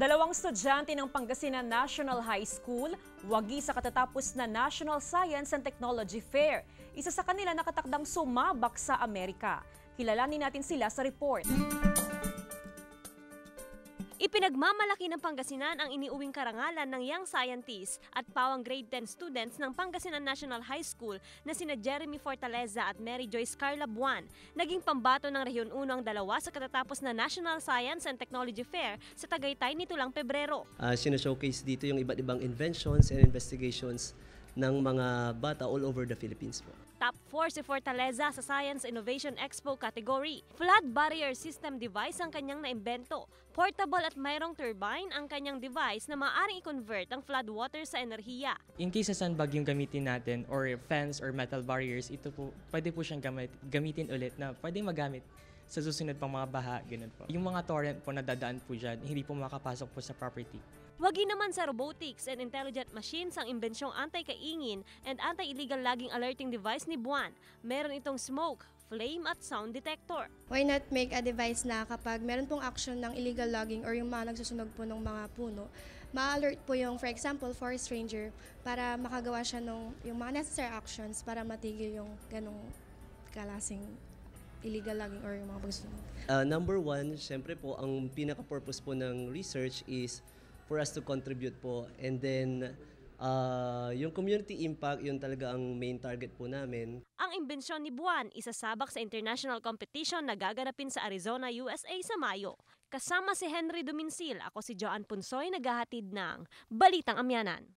Dalawang estudyante ng Pangasinan National High School wagi sa katatapos na National Science and Technology Fair. Isa sa kanila nakatakdang sumabak sa Amerika. Kilalanin natin sila sa report. Ipinagmamalaki ng Pangasinan ang iniuwing karangalan ng young scientists at pawang grade 10 students ng Pangasinan National High School na sina Jeremy Fortaleza at Mary Joyce Carla Buwan. Naging pambato ng Rehiyon 1 ang dalawa sa katatapos na National Science and Technology Fair sa Tagaytay nito lang Pebrero. Sino-showcase dito yung iba't ibang inventions and investigations ng mga bata all over the Philippines po. Top 4 si Fortaleza sa Science Innovation Expo category. Flood barrier system device ang kanyang naimbento. Portable at mayroong turbine ang kanyang device na maaaring i-convert ang flood water sa enerhiya. In case sa sandbag yung gamitin natin or fence or metal barriers, ito po, pwede po siyang gamitin ulit na pwede magamit sa susunod pang mga baha, ganun po. Yung mga torrent po na dadaan po dyan, hindi po makapasok po sa property. Wagi naman sa robotics and intelligent machines ang imbensyong anti-kaingin and anti-illegal logging alerting device ni Buwan. Meron itong smoke, flame at sound detector. Why not make a device na kapag meron pong action ng illegal logging or yung mga nagsusunog po ng mga puno, ma-alert po yung, for example, forest ranger para makagawa siya ng yung mga necessary actions para matigil yung ganong kalasing illegal logging or yung mga pagsusunog. Number one, syempre po, ang pinaka-purpose po ng research is for us to contribute po. And then, yung community impact, yun talaga ang main target po namin. Ang imbensyon ni Buwan isasabak sa international competition na gaganapin sa Arizona, USA sa Mayo. Kasama si Henry Duminsil, ako si Joanne Punsoy, naghahatid ng Balitang Amyanan.